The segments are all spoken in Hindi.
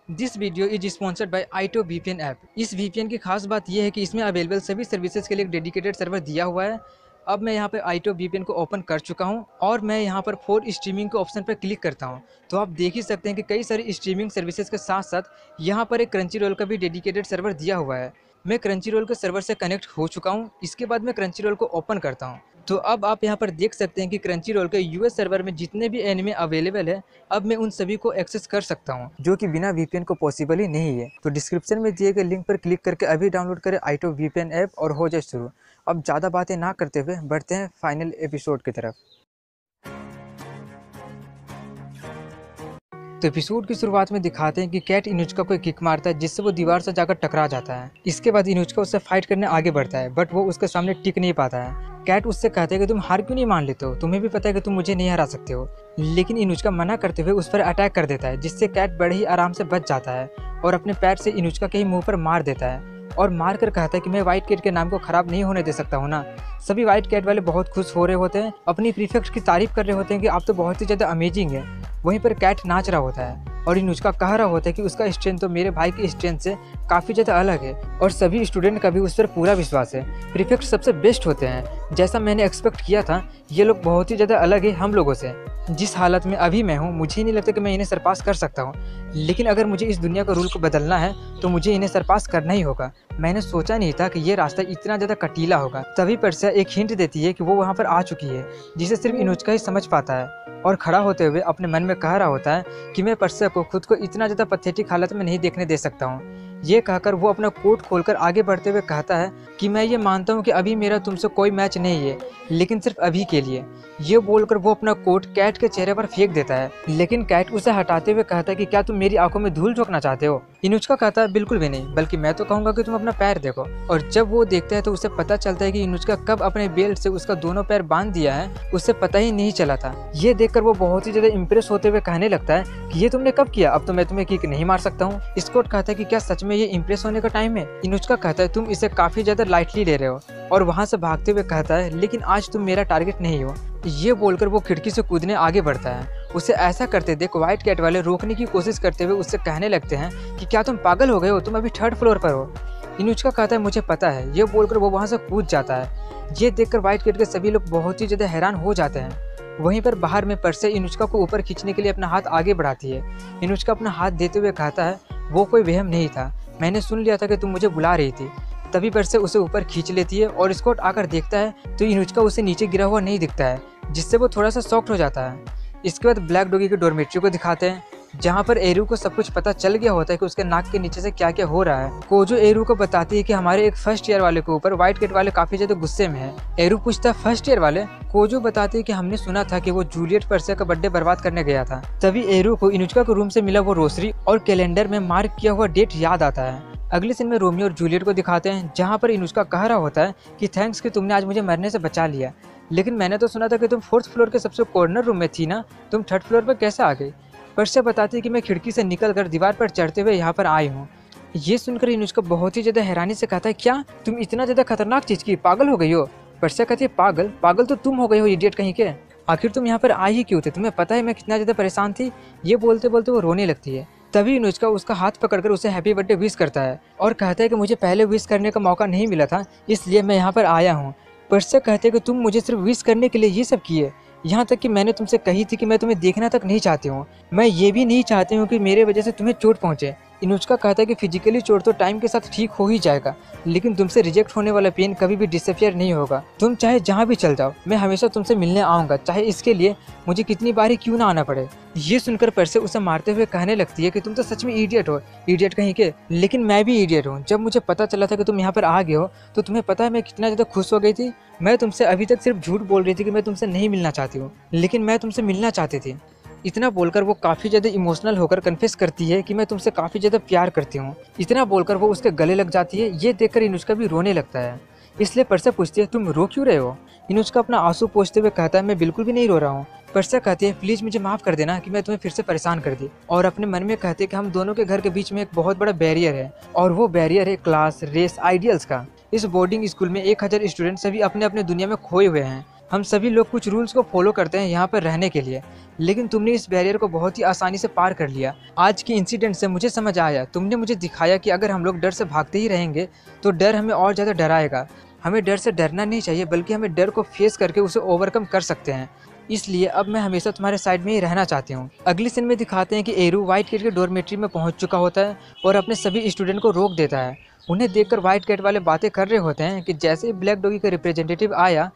This video is sponsored by Aito VPN app. इस वीपीएन की खास बात यह है कि इसमें अवेलेबल सभी सर्विसेज के लिए एक डेडिकेटेड सर्वर दिया हुआ है। अब मैं यहाँ पर आइटो वीपीएन को ओपन कर चुका हूँ और मैं यहाँ पर 4 स्ट्रीमिंग के ऑप्शन पर क्लिक करता हूँ। तो आप देख ही सकते हैं कि कई सारी स्ट्रीमिंग सर्विसेज के साथ साथ यहाँ पर एक क्रंची रोल का भी डेडिकेटेड सर्वर दिया हुआ है। मैं क्रंची रोल के सर्वर से कनेक्ट हो चुका हूँ। इसके बाद मैं क्रंची रोल को ओपन करता हूँ। तो अब आप यहाँ पर देख सकते हैं कि क्रंची रोल के यूएस सर्वर में जितने भी एनिमे अवेलेबल है, अब मैं उन सभी को एक्सेस कर सकता हूँ, जो कि बिना वीपीएन को पॉसिबल ही नहीं है। तो डिस्क्रिप्शन में दिए गए लिंक पर क्लिक करके अभी डाउनलोड करें आइटो वीपीएन ऐप और हो जाए शुरू। अब ज़्यादा बातें ना करते हुए बढ़ते हैं फाइनल एपिसोड की तरफ। तो एपिसोड की शुरुआत में दिखाते हैं कि कैट इनुचका को किक मारता है, जिससे वो दीवार से जाकर टकरा जाता है। इसके बाद इनुचका उससे फाइट करने आगे बढ़ता है, बट वो उसके सामने टिक नहीं पाता है। कैट उससे कहते हैं कि तुम हार क्यों नहीं मान लेते हो, तुम्हें भी पता है कि तुम मुझे नहीं हरा सकते हो। लेकिन इनुचका मना करते हुए उस पर अटैक कर देता है, जिससे कैट बड़े ही आराम से बच जाता है और अपने पैर से इनुचका के ही मुंह पर मार देता है और मार कर कहता है कि मैं व्हाइट कैट के नाम को खराब नहीं होने दे सकता हूँ ना। सभी व्हाइट कैट वाले बहुत खुश हो रहे होते हैं, अपनी प्रीफेक्ट की तारीफ कर रहे होते हैं कि आप तो बहुत ही ज़्यादा अमेजिंग है। वहीं पर कैट नाच रहा होता है और इनुचका कह रहा होता है कि उसका स्ट्रेंथ तो मेरे भाई की स्ट्रेंथ से काफ़ी ज़्यादा अलग है और सभी स्टूडेंट का भी उस पर पूरा विश्वास है। प्रीफेक्ट सबसे बेस्ट होते हैं, जैसा मैंने एक्सपेक्ट किया था। ये लोग बहुत ही ज़्यादा अलग है हम लोगों से। जिस हालत में अभी मैं हूँ, मुझे नहीं लगता कि मैं इन्हें सरपास कर सकता हूँ, लेकिन अगर मुझे इस दुनिया का रूल को बदलना है तो मुझे इन्हें सरपास करना ही होगा। मैंने सोचा नहीं था कि ये रास्ता इतना ज़्यादा कटीला होगा। तभी पर्सिया एक हिंट देती है कि वो वहाँ पर आ चुकी है, जिसे सिर्फ इनुचका ही समझ पाता है और खड़ा होते हुए अपने मन में कह रहा होता है कि मैं पर्सिया को खुद को इतना ज़्यादा पथेटिक हालत में नहीं देखने दे सकता हूँ। ये कहकर वो अपना कोट खोलकर आगे बढ़ते हुए कहता है कि मैं ये मानता हूँ कि अभी मेरा तुमसे कोई मैच नहीं है, लेकिन सिर्फ अभी के लिए। ये बोलकर वो अपना कोट कैट के चेहरे पर फेंक देता है, लेकिन कैट उसे हटाते हुए कहता है कि क्या तुम मेरी आंखों में धूल झोंकना चाहते हो। इनुचका कहता है बिल्कुल भी नहीं, बल्कि मैं तो कहूँगा कि तुम अपना पैर देखो। और जब वो देखता है तो उसे पता चलता है कि इनुचका कब अपने बेल्ट से उसका दोनों पैर बांध दिया है, उसे पता ही नहीं चला था। ये देखकर वो बहुत ही ज्यादा इंप्रेस होते हुए कहने लगता है कि ये तुमने कब किया, अब तो मैं तुम्हें किक नहीं मार सकता हूँ। स्कॉट कहता है कि क्या सच में ये इंप्रेस होने का टाइम है। इनुचका कहता है तुम इसे काफी ज्यादा लाइटली ले रहे हो और वहाँ से भागते हुए कहता है लेकिन आज तुम मेरा टारगेट नहीं हो। ये बोलकर वो खिड़की से कूदने आगे बढ़ता है। उसे ऐसा करते देख व्हाइट कैट वाले रोकने की कोशिश करते हुए उससे कहने लगते हैं कि क्या तुम पागल हो गए हो, तुम अभी 3rd फ्लोर पर हो। इनुचका कहता है मुझे पता है। ये बोलकर वो वहाँ से कूद जाता है। ये देखकर व्हाइट कैट के सभी लोग बहुत ही ज़्यादा हैरान हो जाते हैं। वहीं पर बाहर में पर्सिया इनुचका को ऊपर खींचने के लिए अपना हाथ आगे बढ़ाती है। इनुचका अपना हाथ देते हुए कहता है वो कोई वहम नहीं था, मैंने सुन लिया था कि तुम मुझे बुला रही थी। तभी पर्सिया उसे ऊपर खींच लेती है और स्कॉट आकर देखता है तो इनुचका उसे नीचे गिरा हुआ नहीं दिखता है, जिससे वो थोड़ा सा शॉक्ड हो जाता है। इसके बाद ब्लैक डॉगी के डॉर्मेट्री को दिखाते हैं, जहाँ पर एरू को सब कुछ पता चल गया होता है कि उसके नाक के नीचे से क्या क्या हो रहा है। कोजो एरू को बताती है कि हमारे एक 1st ईयर वाले के ऊपर व्हाइट कैट वाले काफी ज्यादा गुस्से में है। एरू पूछता है 1st ईयर वाले। कोजो बताती है कि हमने सुना था कि वो जूलियट पर्सिया का बर्थडे बर्बाद करने गया था। तभी एरू को इनुचका के रूम से मिला वो रोसरी और कैलेंडर में मार्क किया हुआ डेट याद आता है। अगले सीन में रोमियो और जूलियट को दिखाते हैं, जहाँ पर इनुचका कह रहा होता है कि थैंक्स कि तुमने आज मुझे मरने से बचा लिया, लेकिन मैंने तो सुना था कि तुम 4th फ्लोर के सबसे कॉर्नर रूम में थी ना, तुम 3rd फ्लोर पर कैसे आ गई। पर्सिया बताती है कि मैं खिड़की से निकलकर दीवार पर चढ़ते हुए यहाँ पर आई हूँ। ये सुनकर इनुचका बहुत ही ज़्यादा हैरानी से कहता है क्या तुम इतना ज़्यादा खतरनाक चीज़ की पागल हो गई हो। पर्सिया कहती है पागल पागल तो तुम हो गई हो इडियट कहीं के, आखिर तुम यहाँ पर आई ही क्यों थे, तुम्हें पता है मैं कितना ज़्यादा परेशान थी। ये बोलते बोलते वो रोने लगती है। तभी इनुचका उसका हाथ पकड़कर उसे हैप्पी बर्थडे विश करता है और कहता है कि मुझे पहले विश करने का मौका नहीं मिला था, इसलिए मैं यहाँ पर आया हूँ। पर्सिया कहते हैं कि तुम मुझे सिर्फ विश करने के लिए ये सब किए, यहाँ तक कि मैंने तुमसे कही थी कि मैं तुम्हें देखना तक नहीं चाहती हूँ, मैं ये भी नहीं चाहती हूँ कि मेरे वजह से तुम्हें चोट पहुँचे। इनुचका कहता है कि फिजिकली चोट तो टाइम के साथ ठीक हो ही जाएगा, लेकिन तुमसे रिजेक्ट होने वाला पेन कभी भी डिसअपियर नहीं होगा। तुम चाहे जहाँ भी चल जाओ, मैं हमेशा तुमसे मिलने आऊँगा, चाहे इसके लिए मुझे कितनी बार ही क्यों ना आना पड़े। ये सुनकर पर्सिया उसे मारते हुए कहने लगती है कि तुम तो सच में इडियट हो, इडियट कहीं के, लेकिन मैं भी इडियट हूँ। जब मुझे पता चला था कि तुम यहाँ पर आ गए हो तो तुम्हें पता है मैं कितना ज़्यादा खुश हो गई थी। मैं तुमसे अभी तक सिर्फ झूठ बोल रही थी कि मैं तुमसे नहीं मिलना चाहती हूँ, लेकिन मैं तुमसे मिलना चाहती थी। इतना बोलकर वो काफ़ी ज़्यादा इमोशनल होकर कन्फेस करती है कि मैं तुमसे काफ़ी ज़्यादा प्यार करती हूँ। इतना बोलकर वो उसके गले लग जाती है। ये देखकर इनुचका भी रोने लगता है, इसलिए पर्सिया पूछती है तुम रो क्यों रहे हो। इनुचका अपना आंसू पोंछते हुए कहता है मैं बिल्कुल भी नहीं रो रहा हूँ। पर्सिया कहती है प्लीज़ मुझे माफ़ कर देना कि मैं तुम्हें फिर से परेशान कर दी, और अपने मन में कहते हैं कि हम दोनों के घर के बीच में एक बहुत बड़ा बैरियर है, और वो बैरियर है क्लास, रेस, आइडियल्स का। इस बोर्डिंग स्कूल में 1000 स्टूडेंट सभी अपने अपने दुनिया में खोए हुए हैं। हम सभी लोग कुछ रूल्स को फॉलो करते हैं यहाँ पर रहने के लिए, लेकिन तुमने इस बैरियर को बहुत ही आसानी से पार कर लिया। आज के इंसिडेंट से मुझे समझ आया, तुमने मुझे दिखाया कि अगर हम लोग डर से भागते ही रहेंगे तो डर हमें और ज़्यादा डराएगा। हमें डर से डरना नहीं चाहिए, बल्कि हमें डर को फेस करके उसे ओवरकम कर सकते हैं। इसलिए अब मैं हमेशा तुम्हारे साइड में ही रहना चाहती हूँ। अगली सीन में दिखाते हैं कि एरू व्हाइट कैट के डॉर्मेट्री में पहुँच चुका होता है और अपने सभी स्टूडेंट को रोक देता है। उन्हें देखकर व्हाइट कैट वाले बातें कर रहे होते हैं कि जैसे ही ब्लैक डॉगी का रिप्रेजेंटेटिव आया,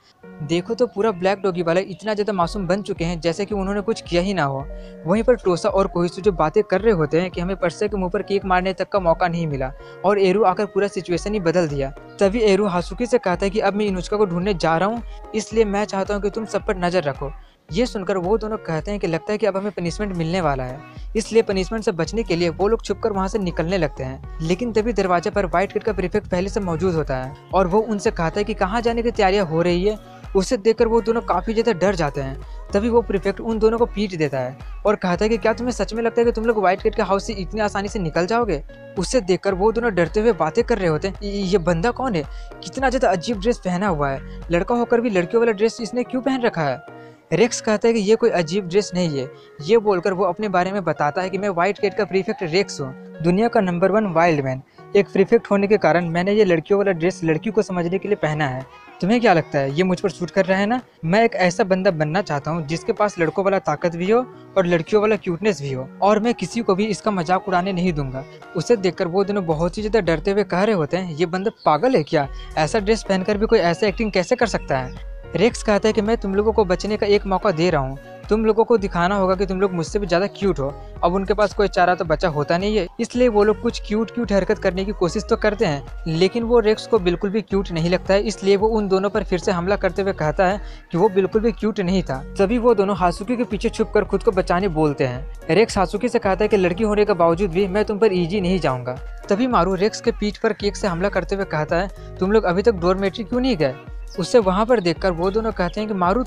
देखो तो पूरा ब्लैक डॉगी वाला इतना ज़्यादा मासूम बन चुके हैं जैसे कि उन्होंने कुछ किया ही ना हो। वहीं पर टोसा और कोहिसू जो बातें कर रहे होते हैं कि हमें पर्से के मुंह पर केक मारने तक का मौका नहीं मिला, और एरू आकर पूरा सिचुएशन ही बदल दिया। तभी एरू हासुकी से कहता है कि अब मैं इनुचका को ढूंढने जा रहा हूँ, इसलिए मैं चाहता हूँ कि तुम सब पर नज़र रखो। ये सुनकर वो दोनों कहते हैं कि लगता है कि अब हमें पनिशमेंट मिलने वाला है, इसलिए पनिशमेंट से बचने के लिए वो लोग छुपकर वहाँ से निकलने लगते हैं। लेकिन तभी दरवाजे पर व्हाइट कैट का प्रीफेक्ट पहले से मौजूद होता है और वो उनसे कहता है कि कहाँ जाने की तैयारियां हो रही है। उसे देखकर वो दोनों काफ़ी ज़्यादा डर जाते हैं। तभी वो प्रीफेक्ट उन दोनों को पीट देता है और कहता है कि क्या तुम्हें सच में लगता है कि तुम लोग व्हाइट कैट के हाउस से इतनी आसानी से निकल जाओगे। उसे देखकर वो दोनों डरते हुए बातें कर रहे होते हैं, ये बंदा कौन है, कितना ज़्यादा अजीब ड्रेस पहना हुआ है, लड़का होकर भी लड़कियों वाला ड्रेस इसने क्यों पहन रखा है। रेक्स कहता है कि ये कोई अजीब ड्रेस नहीं है। ये बोलकर वो अपने बारे में बताता है कि मैं व्हाइट कैट का प्रीफेक्ट रेक्स हूँ, दुनिया का नंबर 1 वाइल्ड मैन। एक प्रीफेक्ट होने के कारण मैंने ये लड़कियों वाला ड्रेस लड़की को समझने के लिए पहना है। तुम्हें क्या लगता है ये मुझ पर सूट कर रहा है ना? मैं एक ऐसा बंदा बनना चाहता हूँ जिसके पास लड़कों वाला ताकत भी हो और लड़कियों वाला क्यूटनेस भी हो, और मैं किसी को भी इसका मजाक उड़ाने नहीं दूंगा। उसे देखकर वो दोनों बहुत ही ज़्यादा डरते हुए कह रहे होते हैं, ये बंदा पागल है क्या, ऐसा ड्रेस पहनकर भी कोई ऐसा एक्टिंग कैसे कर सकता है। रेक्स कहता है कि मैं तुम लोगों को बचने का एक मौका दे रहा हूँ, तुम लोगों को दिखाना होगा कि तुम लोग मुझसे भी ज़्यादा क्यूट हो। अब उनके पास कोई चारा तो बचा होता नहीं है, इसलिए वो लोग कुछ क्यूट हरकत करने की कोशिश तो करते हैं, लेकिन वो रेक्स को बिल्कुल भी क्यूट नहीं लगता है। इसलिए वो उन दोनों पर फिर से हमला करते हुए कहता है कि वो बिल्कुल भी क्यूट नहीं था। तभी वो दोनों हासुकी के पीछे छुपकर खुद को बचाने बोलते हैं। रेक्स हासुकी से कहता है कि लड़की होने के बावजूद भी मैं तुम पर इजी नहीं जाऊँगा। तभी मारू रेक्स के पीठ पर केक से हमला करते हुए कहता है, तुम लोग अभी तक डॉर्मेट्री क्यों नहीं गए। उससे वहाँ पर देखकर वो दोनों कहते हैं कि मारू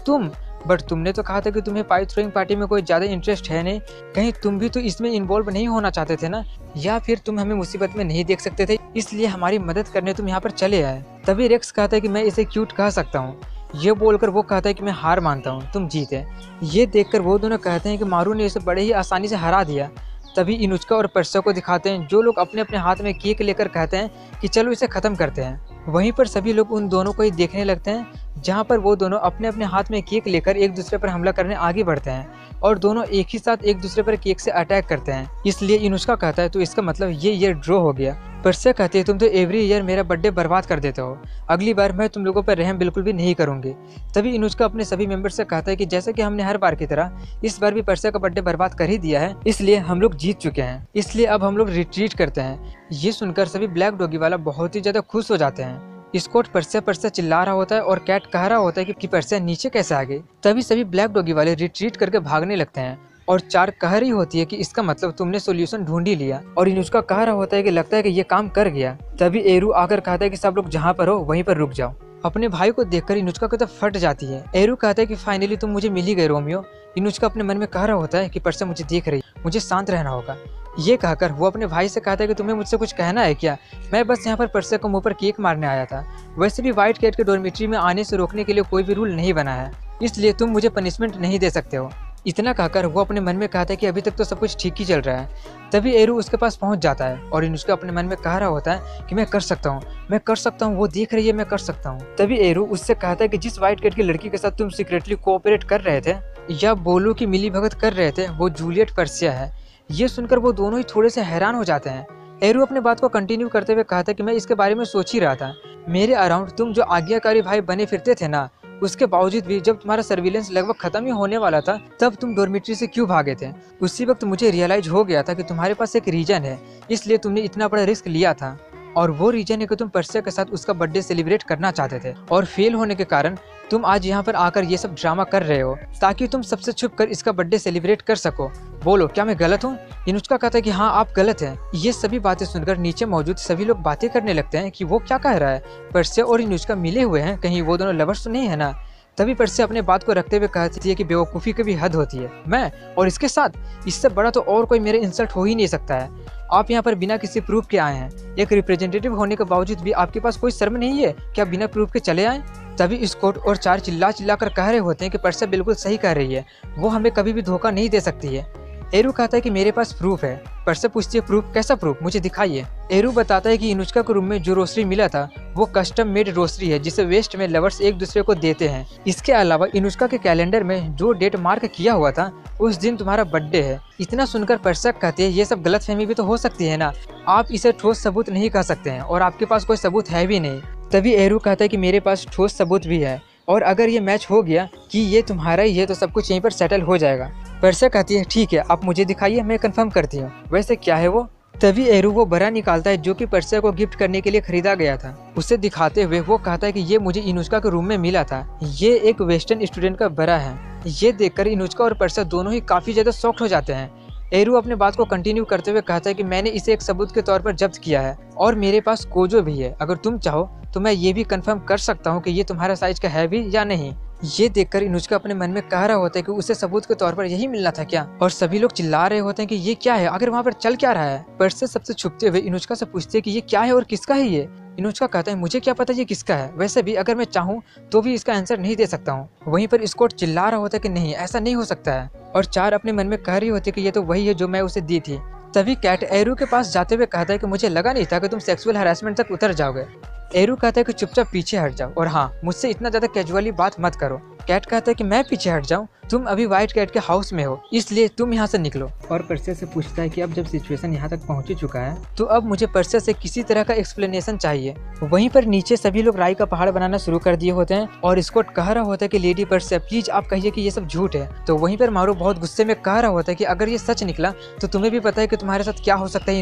बट तुमने तो कहा था कि तुम्हें पाइप थ्रोइंग पार्टी में कोई ज़्यादा इंटरेस्ट है नहीं, कहीं तुम भी तो इसमें इन्वॉल्व नहीं होना चाहते थे ना, या फिर तुम हमें मुसीबत में नहीं देख सकते थे इसलिए हमारी मदद करने तुम यहाँ पर चले आए। तभी रेक्स कहता है कि मैं इसे क्यूट कह सकता हूँ। ये बोलकर वो कहता है कि मैं हार मानता हूँ, तुम जीते। ये देखकर वो दोनों कहते हैं कि मारू ने इसे बड़े ही आसानी से हरा दिया। तभी इनुचका और पर्सा को दिखाते हैं, जो लोग अपने अपने हाथ में केक लेकर कहते हैं कि चलो इसे ख़त्म करते हैं। वहीं पर सभी लोग उन दोनों को ही देखने लगते हैं, जहां पर वो दोनों अपने अपने हाथ में केक लेकर एक दूसरे पर हमला करने आगे बढ़ते हैं और दोनों एक ही साथ एक दूसरे पर केक से अटैक करते हैं। इसलिए इनुचका कहता है तो इसका मतलब ये ईयर ड्रॉ हो गया। पर्सा कहती है तुम तो एवरी ईयर मेरा बर्थडे बर्बाद कर देते हो, अगली बार मैं तुम लोगों पर रहम बिल्कुल भी नहीं करूंगी। तभी इनुचका अपने सभी मेंबर्स से कहता है कि जैसे कि हमने हर बार की तरह इस बार भी पर्सा का बर्थडे बर्बाद कर ही दिया है, इसलिए हम लोग जीत चुके हैं, इसलिए अब हम लोग रिट्रीट करते हैं। ये सुनकर सभी ब्लैक डॉगी वाला बहुत ही ज्यादा खुश हो जाते हैं। स्कॉट पर्सा चिल्ला रहा होता है और कैट कह रहा होता है कि पर्सा नीचे कैसे आ गई। तभी सभी ब्लैक डॉगी वाले रिट्रीट करके भागने लगते हैं और चार कह रही होती है कि इसका मतलब तुमने सोल्यूशन ढूंढ ही लिया, और इनुचका कह रहा होता है कि लगता है कि ये काम कर गया। तभी एरू आकर कहता है कि सब लोग जहाँ पर हो वहीं पर रुक जाओ। अपने भाई को देखकर इनुचका को तो फट जाती है। एरू कहता है कि फाइनली तुम मुझे मिल ही गए रोमियो। इनुचका अपने मन में कह रहा होता है कि पर्सा मुझे देख रही, मुझे शांत रहना होगा। ये कहकर वो अपने भाई से कहता है कि तुम्हें मुझसे कुछ कहना है क्या, मैं बस यहाँ पर पर्सा को मुंह पर केक मारने आया था। वैसे भी व्हाइट कैट के डॉर्मेट्री में आने से रोकने के लिए कोई भी रूल नहीं बना है, इसलिए तुम मुझे पनिशमेंट नहीं दे सकते हो। इतना कहकर वो अपने मन में कहता है कि अभी तक तो सब कुछ ठीक ही चल रहा है। तभी एरू उसके पास पहुंच जाता है और इनुचका अपने मन में कह रहा होता है कि मैं कर सकता हूँ, वो देख रही है, मैं कर सकता हूँ। तभी एरू उससे कहता है कि जिस व्हाइट कैट की लड़की के साथ तुम सीक्रेटली कोऑपरेट कर रहे थे या बोलो की मिली भगत कर रहे थे, वो जूलियट पर्सिया है। ये सुनकर वो दोनों ही थोड़े से हैरान हो जाते हैं। एरू अपने बात को कंटिन्यू करते हुए कहता है कि मैं इसके बारे में सोच ही रहा था, मेरे अराउंड तुम जो आज्ञाकारी भाई बने फिरते थे ना, उसके बावजूद भी जब तुम्हारा सर्विलेंस लगभग खत्म ही होने वाला था तब तुम डॉर्मेट्री से क्यों भागे थे। उसी वक्त मुझे रियलाइज हो गया था कि तुम्हारे पास एक रीजन है, इसलिए तुमने इतना बड़ा रिस्क लिया था, और वो रीजन है कि तुम पर्सिया के साथ उसका बर्थडे सेलिब्रेट करना चाहते थे, और फेल होने के कारण तुम आज यहाँ पर आकर ये सब ड्रामा कर रहे हो ताकि तुम सबसे छुप कर इसका बर्थडे सेलिब्रेट कर सको। बोलो क्या मैं गलत हूँ? इनुचका कहता है कि हाँ आप गलत हैं। ये सभी बातें सुनकर नीचे मौजूद सभी लोग बातें करने लगते हैं कि वो क्या कह रहा है, पर्सिया और इनुचका मिले हुए हैं, कहीं वो दोनों लवर्स तो नहीं है ना। तभी पर्सिया अपने बात को रखते हुए कहती है कि बेवकूफ़ी की भी हद होती है, मैं और इसके साथ इससे बड़ा तो और कोई मेरे इंसल्ट हो ही नहीं सकता है। आप यहाँ पर बिना किसी प्रूफ के आए हैं, एक रिप्रेजेंटेटिव होने के बावजूद भी आपके पास कोई शर्म नहीं है कि आप बिना प्रूफ के चले आए। तभी स्कॉट और चार चिल्ला चिल्ला कर कह रहे होते हैं कि पर्सिया बिल्कुल सही कह रही है, वो हमें कभी भी धोखा नहीं दे सकती है। एरू कहता है कि मेरे पास प्रूफ है। पर्सिया पूछती है प्रूफ, कैसा प्रूफ, मुझे दिखाइए। एरू बताता है कि इनुचका के रूम में जो रोसरी मिला था वो कस्टम मेड रोसरी है जिसे वेस्ट में लवर्स एक दूसरे को देते हैं। इसके अलावा इनुचका के कैलेंडर में जो डेट मार्क किया हुआ था उस दिन तुम्हारा बर्थडे है। इतना सुनकर पर्सिया कहती है ये सब गलतफहमी भी तो हो सकती है ना, आप इसे ठोस सबूत नहीं कह सकते हैं और आपके पास कोई सबूत है भी नहीं। तभी एरू कहता है कि मेरे पास ठोस सबूत भी है और अगर ये मैच हो गया कि ये तुम्हारा ही है तो सब कुछ यहीं पर सेटल हो जाएगा। पर्सिया कहती है ठीक है, आप मुझे दिखाइए, मैं कंफर्म करती हूँ। वैसे क्या है वो? तभी एरू वो बरा निकालता है जो कि पर्सिया को गिफ्ट करने के लिए खरीदा गया था। उसे दिखाते हुए वो कहता है कि ये मुझे इनुचका के रूम में मिला था, ये एक वेस्टर्न स्टूडेंट का बरा है। ये देखकर इनुचका और पर्सिया दोनों ही काफी ज्यादा शॉक्ड हो जाते हैं। एरू अपने बात को कंटिन्यू करते हुए कहता है कि मैंने इसे एक सबूत के तौर पर जब्त किया है और मेरे पास कोजो भी है। अगर तुम चाहो तो मैं ये भी कंफर्म कर सकता हूँ कि ये तुम्हारा साइज का है भी या नहीं। ये देखकर इनुचका अपने मन में कह रहा होता है कि उसे सबूत के तौर पर यही मिलना था क्या, और सभी लोग चिल्ला रहे होते हैं कि ये क्या है, आखिर वहाँ पर चल क्या रहा है। पर्सिया सबसे छुपते हुए इनुचका से पूछते हैं कि ये क्या है और किसका है ये। इनुचका कहता है मुझे क्या पता ये किसका है, वैसे भी अगर मैं चाहूँ तो भी इसका आंसर नहीं दे सकता हूँ। वहीं पर स्कॉट चिल्ला रहा होता है कि नहीं, ऐसा नहीं हो सकता है, और चार अपने मन में कह रही होती है कि ये तो वही है जो मैं उसे दी थी। तभी कैट एरू के पास जाते हुए कहता है कि मुझे लगा नहीं था कि तुम सेक्सुअल हैरेसमेंट तक उतर जाओगे। एरू कहता है कि चुपचाप पीछे हट जाओ और हाँ, मुझसे इतना ज्यादा कैजुअली बात मत करो। कैट कहता है कि मैं पीछे हट जाऊं, तुम अभी व्हाइट कैट के हाउस में हो इसलिए तुम यहाँ से निकलो। और पर्सिया से पूछता है कि अब जब सिचुएशन यहाँ तक पहुँच ही चुका है तो अब मुझे पर्सिया से किसी तरह का एक्सप्लेनेशन चाहिए। वहीं पर नीचे सभी लोग राई का पहाड़ बनाना शुरू कर दिए होते हैं और स्कॉट कह रहा होता है कि लेडी पर्सिया प्लीज आप कहिए कि ये सब झूठ है। तो वहीं पर मारू बहुत गुस्से में कह रहा होता है कि अगर ये सच निकला तो तुम्हें भी पता है कि तुम्हारे साथ क्या हो सकता है।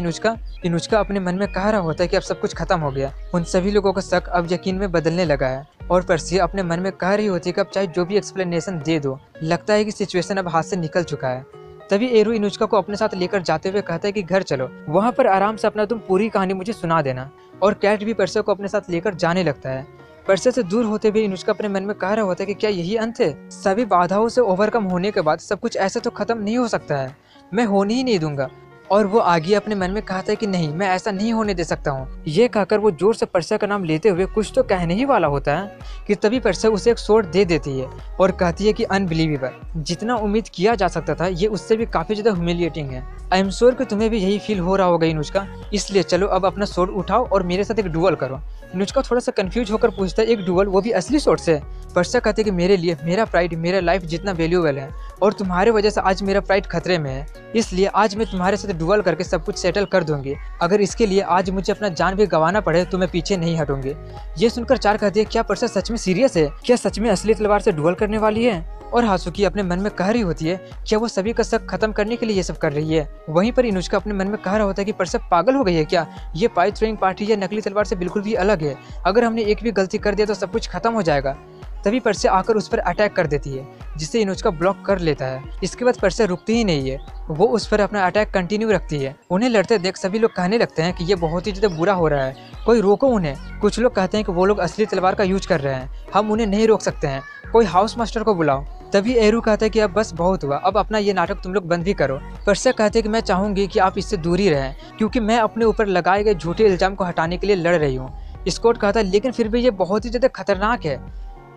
इनुचका अपने मन में कह रहा होता है कि अब सब कुछ खत्म हो गया। उन सभी लोगों का शक अब यकीन में बदलने लगा है और पर्सिया अपने मन में कह रही होती है कि अब चाहे जो भी एक्सप्लेनेशन दे दो, लगता है कि सिचुएशन अब हाथ से निकल चुका है। तभी एरू इनुचका को अपने साथ लेकर जाते हुए कहता है कि घर चलो, वहाँ पर आराम से अपना तुम पूरी कहानी मुझे सुना देना। और कैट भी पर्सिया को अपने साथ लेकर जाने लगता है। पर्सिया से दूर होते हुए इनुचका अपने मन में कह रहा होता है कि क्या यही अंत है? सभी बाधाओं से ओवरकम होने के बाद सब कुछ ऐसे तो खत्म नहीं हो सकता है, मैं होने ही नहीं दूंगा। और वो आगे अपने मन में कहता है कि नहीं, मैं ऐसा नहीं होने दे सकता हूँ। ये कहकर वो जोर से पर्सिया का नाम लेते हुए कुछ तो कहने ही वाला होता है कि तभी पर्सिया उसे एक सोर्ड दे देती है और कहती है कि अनबिलीवेबल, जितना उम्मीद किया जा सकता था ये उससे भी काफी ज्यादा ह्यूमिलिएटिंग है। आई एम श्योर कि तुम्हें भी यही फील हो रहा होगा इनुचका, इसलिए चलो अब अपना सोर्ड उठाओ और मेरे साथ एक डुअल करो। इनुचका थोड़ा सा कंफ्यूज होकर पूछता है एक डुअल, वो भी असली सोर्ड से? पर्सिया कहते कि मेरे लिए मेरा प्राइड मेरा लाइफ जितना वैल्यूएबल है और तुम्हारे वजह से आज मेरा प्राइड खतरे में है, इसलिए आज मैं तुम्हारे साथ डुअल करके सब कुछ सेटल कर दूंगी। अगर इसके लिए आज मुझे अपना जान भी गंवाना पड़े तो मैं पीछे नहीं हटूंगी। ये सुनकर चार कहती है क्या पर्सिया सच में सीरियस है? क्या सच में असली तलवार से डुअल करने वाली है? और हासुकी अपने मन में कह रही होती है क्या वो सभी का शक खत्म करने के लिए ये सब कर रही है। वहीं पर इनुचका अपने मन में कह रहा होता है कि पर्सिया पागल हो गई है क्या? ये पाइप थ्रोइंग पार्टी या नकली तलवार से बिल्कुल भी अलग है, अगर हमने एक भी गलती कर दिया तो सब कुछ खत्म हो जाएगा। तभी पर्सिया आकर उस पर अटैक कर देती है जिससे इनुचका ब्लॉक कर लेता है। इसके बाद पर्सिया रुकती ही नहीं है, वो उस पर अपना अटैक कंटिन्यू रखती है। उन्हें लड़ते देख सभी लोग कहने लगते हैं कि ये बहुत ही ज्यादा बुरा हो रहा है, कोई रोको उन्हें। कुछ लोग कहते हैं कि वो लोग असली तलवार का यूज कर रहे हैं, हम उन्हें नहीं रोक सकते हैं, कोई हाउस मास्टर को बुलाओ। तभी एरू कहता है कि अब बस बहुत हुआ, अब अपना ये नाटक तुम लोग बंद भी करो। पर्सिया कहते हैं कि मैं चाहूंगी कि आप इससे दूरी रहें क्योंकि मैं अपने ऊपर लगाए गए झूठे इल्जाम को हटाने के लिए लड़ रही हूँ। स्कॉट कहता है लेकिन फिर भी ये बहुत ही ज्यादा खतरनाक है।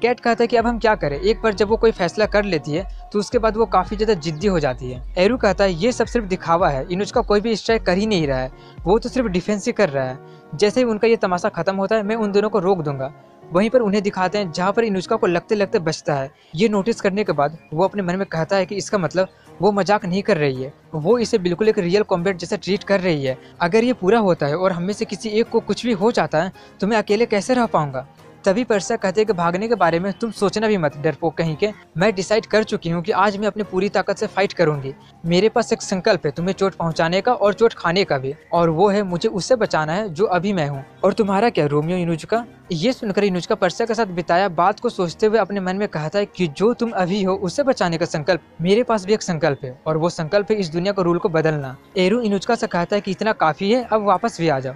कैट कहता है कि अब हम क्या करें, एक बार जब वो कोई फैसला कर लेती है तो उसके बाद वो काफी ज्यादा जिद्दी हो जाती है। एरू कहता है ये सब सिर्फ दिखावा है, इनुचका कोई भी स्ट्राइक कर ही नहीं रहा है, वो तो सिर्फ डिफेंस ही कर रहा है। जैसे ही उनका ये तमाशा खत्म होता है मैं उन दोनों को रोक दूंगा। वहीं पर उन्हें दिखाते हैं जहाँ पर इनुचका को लगते लगते बचता है। ये नोटिस करने के बाद वो अपने मन में कहता है कि इसका मतलब वो मजाक नहीं कर रही है, वो इसे बिल्कुल एक रियल कॉम्बैट जैसा ट्रीट कर रही है। अगर ये पूरा होता है और हम में से किसी एक को कुछ भी हो जाता है तो मैं अकेले कैसे रह पाऊंगा। तभी पर्सिया कहते हैं कि भागने के बारे में तुम सोचना भी मत डरपोक कहीं के, मैं डिसाइड कर चुकी हूँ कि आज मैं अपनी पूरी ताकत से फाइट करूंगी। मेरे पास एक संकल्प है तुम्हें चोट पहुंचाने का और चोट खाने का भी, और वो है मुझे उससे बचाना है जो अभी मैं हूँ। और तुम्हारा क्या रोमियो इनुचका? ये सुनकर इनुचका पर्सिया के साथ बिताया बात को सोचते हुए अपने मन में कहता है कि जो तुम अभी हो उससे बचाने का संकल्प, मेरे पास भी एक संकल्प है और वो संकल्प है इस दुनिया को रूल को बदलना। एरू इनुचका से कहता है कि इतना काफी है, अब वापस भी आ जाओ।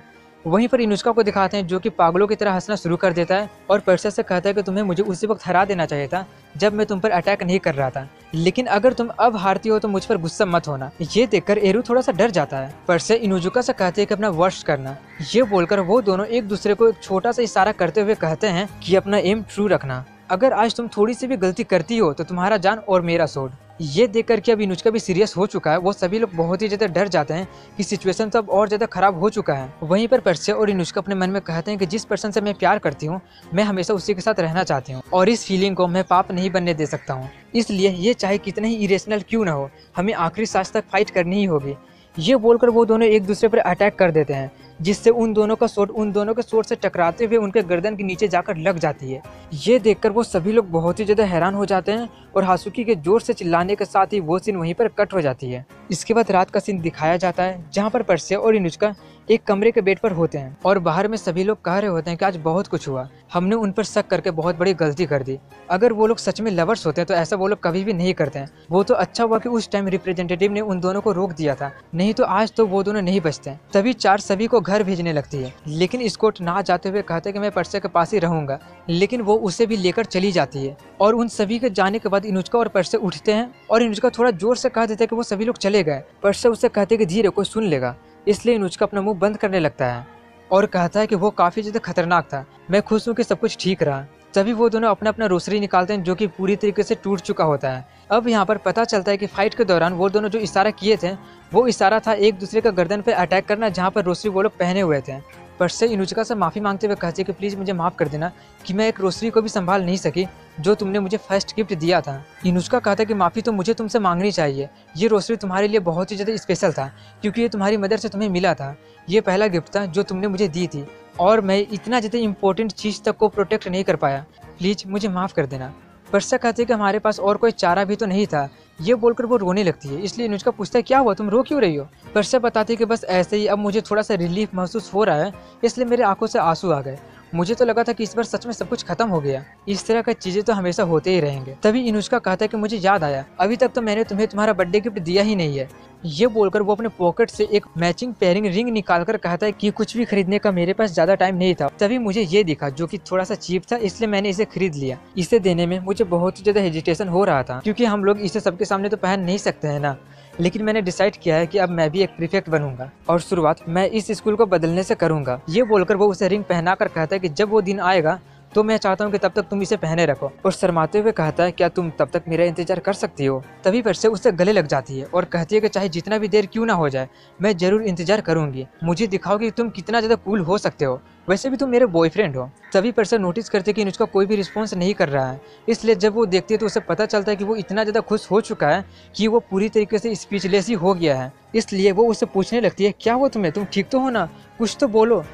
वहीं पर इनुष्का को दिखाते हैं जो कि पागलों की तरह हंसना शुरू कर देता है और पर्सिया से कहता है कि तुम्हें मुझे उसी वक्त हरा देना चाहिए था जब मैं तुम पर अटैक नहीं कर रहा था, लेकिन अगर तुम अब हारती हो तो मुझ पर गुस्सा मत होना। ये देखकर एरू थोड़ा सा डर जाता है। पर्सिया इनुजुका से कहती है कि अपना वर्स्ट करना। ये बोलकर वो दोनों एक दूसरे को एक छोटा सा इशारा करते हुए कहते हैं कि अपना एम ट्रू रखना। अगर आज तुम थोड़ी सी भी गलती करती हो तो तुम्हारा जान और मेरा सोड। ये देखकर कि अब इनुष्का भी सीरियस हो चुका है, वो सभी लोग बहुत ही ज्यादा डर जाते हैं कि सिचुएशन तो अब और ज्यादा खराब हो चुका है। वहीं पर पर्सिया और इनुष्का अपने मन में कहते हैं कि जिस पर्सन से मैं प्यार करती हूँ मैं हमेशा उसी के साथ रहना चाहती हूँ और इस फीलिंग को मैं पाप नहीं बनने दे सकता हूँ। इसलिए ये चाहे कितना ही इरेशनल क्यों ना हो, हमें आखिरी सांस तक फाइट करनी ही होगी। ये बोलकर वो दोनों एक दूसरे पर अटैक कर देते हैं, जिससे उन दोनों का शॉट उन दोनों के शॉट से टकराते हुए उनके गर्दन के नीचे जाकर लग जाती है। ये देखकर वो सभी लोग बहुत ही ज्यादा हैरान हो जाते हैं और हासुकी के जोर से चिल्लाने के साथ ही वो सीन वहीं पर कट हो जाती है। इसके बाद रात का सीन दिखाया जाता है जहाँ पर पर्सिया और इनुष्का एक कमरे के बेड पर होते हैं और बाहर में सभी लोग कह रहे होते हैं कि आज बहुत कुछ हुआ, हमने उन पर शक करके बहुत बड़ी गलती कर दी। अगर वो लोग सच में लवर्स होते हैं तो ऐसा वो लोग कभी भी नहीं करते हैं। वो तो अच्छा हुआ कि उस टाइम रिप्रेजेंटेटिव ने उन दोनों को रोक दिया था, नहीं तो आज तो वो दोनों नहीं बचते। तभी चार सभी को घर भेजने लगती है, लेकिन स्कॉट ना जाते हुए कहते हैं कि मैं पर्सिया के पास ही रहूंगा, लेकिन वो उसे भी लेकर चली जाती है। और उन सभी के जाने के बाद इनुष्का और पर्सिया उठते हैं और इनुष्का थोड़ा जोर से कह देता है कि वो सभी लोग चले गए। पर्सिया उससे कहते हैं कि धीरे, कोई सुन लेगा। इसलिए इनुष्का अपना मुंह बंद करने लगता है और कहता है कि वो काफी ज्यादा खतरनाक था, मैं खुश हूँ कि सब कुछ ठीक रहा। तभी वो दोनों अपना अपना रोसरी निकालते हैं जो कि पूरी तरीके से टूट चुका होता है। अब यहाँ पर पता चलता है कि फाइट के दौरान वो दोनों जो इशारा किए थे वो इशारा था एक दूसरे का गर्दन पे अटैक करना, जहाँ पर रोसरी वो लोग पहने हुए थे। पर्सिया इनुष्का से माफी मांगते हुए कहती है कि प्लीज मुझे माफ कर देना कि मैं एक रोसरी को भी संभाल नहीं सकी जो तुमने मुझे फर्स्ट गिफ्ट दिया था। इनुष्का कहता है कि माफी तो मुझे तुमसे मांगनी चाहिए, ये रोसरी तुम्हारे लिए बहुत ही ज्यादा स्पेशल था क्योंकि ये तुम्हारी मदर से तुम्हें मिला था, ये पहला गिफ्ट था जो तुमने मुझे दी थी और मैं इतना ज्यादा इंपॉर्टेंट चीज तक को प्रोटेक्ट नहीं कर पाया, प्लीज मुझे माफ कर देना। पर्सिया कहती है कि हमारे पास और कोई चारा भी तो नहीं था। ये बोलकर वो रोने लगती है, इसलिए इनुष्का पूछता है क्या हुआ, तुम रो क्यों रही हो। पर्सिया बताती है कि बस ऐसे ही, अब मुझे थोड़ा सा रिलीफ महसूस हो रहा है इसलिए मेरे आंखों से आंसू आ गए, मुझे तो लगा था कि इस बार सच में सब कुछ खत्म हो गया। इस तरह की चीजें तो हमेशा होते ही रहेंगे। तभी इनुष्का कहता है कि मुझे याद आया, अभी तक तो मैंने तुम्हें तुम्हारा बर्थडे गिफ्ट दिया ही नहीं है। ये बोलकर वो अपने पॉकेट से एक मैचिंग पेयरिंग रिंग निकालकर कहता है कि कुछ भी खरीदने का मेरे पास ज्यादा टाइम नहीं था, तभी मुझे ये दिखा जो कि थोड़ा सा चीप था, इसलिए मैंने इसे खरीद लिया। इसे देने में मुझे बहुत ही ज्यादा हेजिटेशन हो रहा था क्योंकि हम लोग इसे सबके सामने तो पहन नहीं सकते हैं ना, लेकिन मैंने डिसाइड किया है कि अब मैं भी एक प्रीफेक्ट बनूंगा और शुरुआत मैं इस स्कूल को बदलने से करूंगा। ये बोलकर वो उसे रिंग पहनाकर कहता है कि जब वो दिन आएगा तो मैं चाहता हूँ कि तब तक तुम इसे पहने रखो, और शर्माते हुए कहता है क्या तुम तब तक मेरा इंतजार कर सकती हो। तभी पर्सिया उससे गले लग जाती है और कहती है कि चाहे जितना भी देर क्यों ना हो जाए मैं जरूर इंतजार करूंगी, मुझे दिखाओ कि तुम कितना ज्यादा कूल हो सकते हो, वैसे भी तुम मेरे बॉयफ्रेंड हो। तभी पर्सिया नोटिस करती है कि इनुष्का कोई भी रिस्पॉन्स नहीं कर रहा है, इसलिए जब वो देखती है तो उसे पता चलता है कि वो इतना ज्यादा खुश हो चुका है कि वो पूरी तरीके से स्पीचलेस ही हो गया है। इसलिए वो उससे पूछने लगती है क्या हुआ तुम्हें, तुम ठीक तो हो ना, कुछ तो बोलो।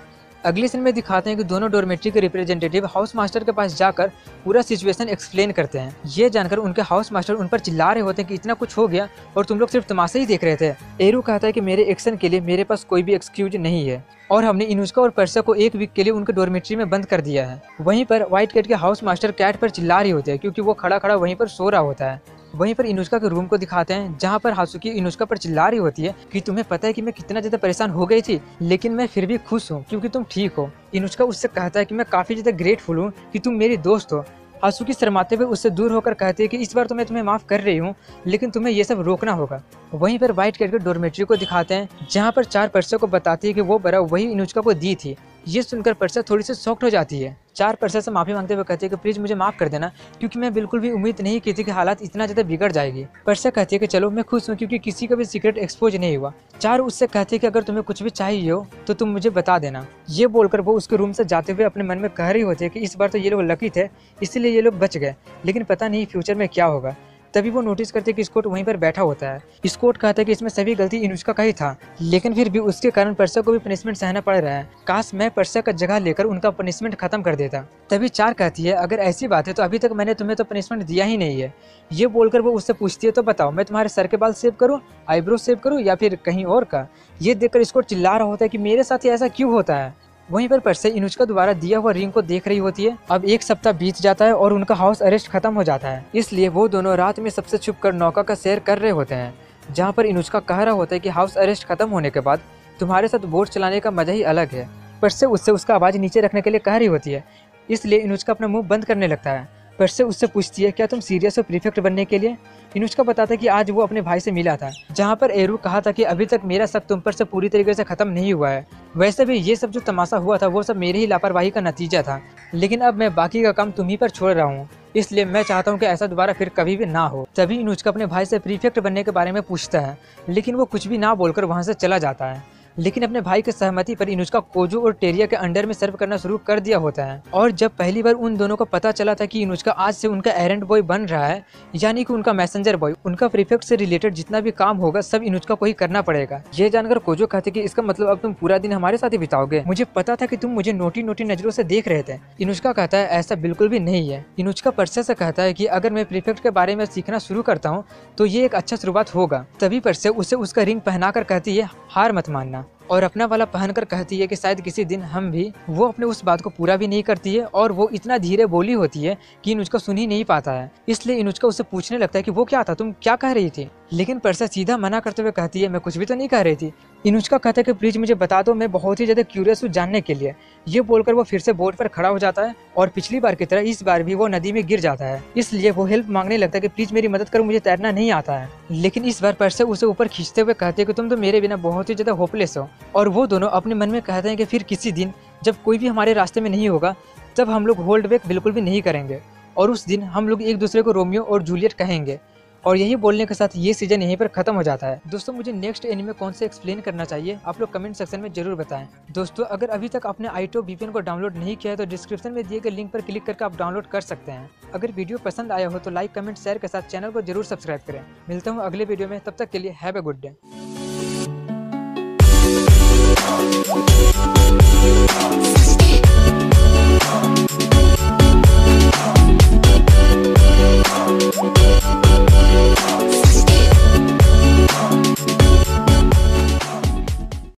अगले सीन में दिखाते हैं कि दोनों डॉर्मेट्री के रिप्रेजेंटेटिव हाउस मास्टर के पास जाकर पूरा सिचुएशन एक्सप्लेन करते हैं। ये जानकर उनके हाउस मास्टर उन पर चिल्ला रहे होते हैं कि इतना कुछ हो गया और तुम लोग सिर्फ तमाशा ही देख रहे थे। एरू कहता है कि मेरे एक्शन के लिए मेरे पास कोई भी एक्सक्यूज नहीं है और हमने इनुष्का और पर्सिया को एक वीक के लिए उनके डॉर्मेट्री में बंद कर दिया है। वहीं पर व्हाइट कैट के हाउस मास्टर कैट पर चिल्ला रही होते हैं क्योंकि वो खड़ा खड़ा वहीं पर सो रहा होता है। वहीं पर इनुष्का के रूम को दिखाते हैं जहाँ पर हासुकी इनुष्का पर चिल्ला रही होती है कि तुम्हें पता है कि मैं कितना ज्यादा परेशान हो गई थी, लेकिन मैं फिर भी खुश हूँ क्योंकि तुम ठीक हो। इनुष्का उससे कहता है कि मैं काफी ज्यादा ग्रेटफुल हूँ कि तुम मेरी दोस्त हो। हासुकी शर्माते हुए उससे दूर होकर कहती है कि इस बार तो मैं तुम्हें माफ कर रही हूँ, लेकिन तुम्हें ये सब रोकना होगा। वहीं पर व्हाइट कैट के डॉर्मेट्री को दिखाते हैं जहाँ पर चार पर्सिया को बताती है कि वो बर्फ वही इनुष्का को दी थी। ये सुनकर पर्सिया थोड़ी सी शॉक्ड हो जाती है। चार पर्सिया से माफी मांगते हुए कहती है कि प्लीज मुझे माफ कर देना क्योंकि मैं बिल्कुल भी उम्मीद नहीं की थी कि हालात इतना ज्यादा बिगड़ जाएगी। पर्सिया कहती है कि चलो मैं खुश हूँ क्योंकि किसी का भी सीक्रेट एक्सपोज नहीं हुआ। चार उससे कहती है कि अगर तुम्हें कुछ भी चाहिए हो तो तुम मुझे बता देना। ये बोलकर वो उसके रूम से जाते हुए अपने मन में कह रही होती है कि इस बार तो ये लोग लकी थे इसलिए ये लोग बच गए, लेकिन पता नहीं फ्यूचर में क्या होगा। तभी वो नोटिस करते कि स्कॉट वहीं पर बैठा होता है। स्कॉट कहता है कि इसमें सभी गलती इनुष्का का ही था, लेकिन फिर भी उसके कारण पर्सिया को भी पनिशमेंट सहना पड़ रहा है। काश मैं पर्सिया का जगह लेकर उनका पनिशमेंट खत्म कर देता। तभी चार कहती है अगर ऐसी बात है तो अभी तक मैंने तुम्हें तो पनिशमेंट दिया ही नहीं है। ये बोलकर वो उससे पूछती है तो बताओ मैं तुम्हारे सर के बाल सेव करूँ, आईब्रो सेव करूँ या फिर कहीं और का। ये देखकर स्कॉट चिल्ला रहा होता है कि मेरे साथ ही ऐसा क्यों होता है। वहीं पर पर्सिया इनुष्का द्वारा दिया हुआ रिंग को देख रही होती है। अब एक सप्ताह बीत जाता है और उनका हाउस अरेस्ट खत्म हो जाता है, इसलिए वो दोनों रात में सबसे छुप कर नौका का सैर कर रहे होते हैं, जहाँ पर इनुष्का कह रहा होता है कि हाउस अरेस्ट खत्म होने के बाद तुम्हारे साथ बोट चलाने का मजा ही अलग है, परसे उससे उसका आवाज़ नीचे रखने के लिए कह रही होती है, इसलिए इनुचका अपना मुंह बंद करने लगता है। परसे उससे पूछती है, क्या तुम सीरियस हो प्रीफेक्ट बनने के लिए? इनुचका बताता है कि आज वो अपने भाई से मिला था, जहाँ पर एरू कहा था कि अभी तक मेरा शक तुम पर से पूरी तरीके से खत्म नहीं हुआ है। वैसे भी ये सब जो तमाशा हुआ था वो सब मेरी ही लापरवाही का नतीजा था, लेकिन अब मैं बाकी का काम तुम्ही पर छोड़ रहा हूँ, इसलिए मैं चाहता हूँ कि ऐसा दोबारा फिर कभी भी ना हो। तभी इनुचका अपने भाई से प्रीफेक्ट बनने के बारे में पूछता है, लेकिन वो कुछ भी ना बोलकर वहाँ से चला जाता है। लेकिन अपने भाई की सहमति पर इनुचका कोजो और टेरिया के अंडर में सर्व करना शुरू कर दिया होता है। और जब पहली बार उन दोनों को पता चला था कि इनुचका आज से उनका एरेंड बॉय बन रहा है, यानी कि उनका मैसेंजर बॉय, उनका प्रीफेक्ट से रिलेटेड जितना भी काम होगा सब इनुचका को ही करना पड़ेगा। ये जानकर कोजो कहते कि इसका मतलब अब तुम पूरा दिन हमारे साथ ही बिताओगे? मुझे पता था कि तुम मुझे नोटी नोटी नजरों से देख रहे थे। इनुचका कहता है ऐसा बिल्कुल भी नहीं है। इनुचका परसे से कहता है कि अगर मैं प्रीफेक्ट के बारे में सीखना शुरू करता हूँ तो ये एक अच्छा शुरुआत होगा। तभी परसे उसे उसका रिंग पहनाकर कहती है, हार मत मानना, और अपना वाला पहनकर कहती है कि शायद किसी दिन हम भी। वो अपने उस बात को पूरा भी नहीं करती है और वो इतना धीरे बोली होती है कि इनुचका सुन ही नहीं पाता है। इसलिए इनुचका उससे पूछने लगता है कि वो क्या था, तुम क्या कह रही थी? लेकिन परसा सीधा मना करते हुए कहती है, मैं कुछ भी तो नहीं कह रही थी। इनुचका कहता है कि प्लीज मुझे बता दो, मैं बहुत ही ज्यादा क्यूरियस हूँ जानने के लिए। ये बोलकर वो फिर से बोट पर खड़ा हो जाता है और पिछली बार की तरह इस बार भी वो नदी में गिर जाता है। इसलिए वो हेल्प मांगने लगता है कि प्लीज मेरी मदद करो, मुझे तैरना नहीं आता है। लेकिन इस बार परसे उसे ऊपर खींचते हुए कहते हैं कि तुम तो मेरे बिना बहुत ही ज्यादा होपलेस हो। और वो दोनों अपने मन में कहते हैं कि फिर किसी दिन जब कोई भी हमारे रास्ते में नहीं होगा तब हम लोग होल्ड बैक बिल्कुल भी नहीं करेंगे, और उस दिन हम लोग एक दूसरे को रोमियो और जूलियट कहेंगे। और यही बोलने के साथ ये सीजन यहीं पर खत्म हो जाता है। दोस्तों, मुझे नेक्स्ट एनीमे कौन से एक्सप्लेन करना चाहिए आप लोग कमेंट सेक्शन में जरूर बताएं। दोस्तों, अगर अभी तक आपने आइटो वीपीएन को डाउनलोड नहीं किया है तो डिस्क्रिप्शन में दिए गए लिंक पर क्लिक करके आप डाउनलोड कर सकते हैं। अगर वीडियो पसंद आया हो तो लाइक कमेंट शेयर के साथ चैनल को जरूर सब्सक्राइब करें। मिलता हूँ अगले वीडियो में, तब तक के लिए हैव ए गुड डे।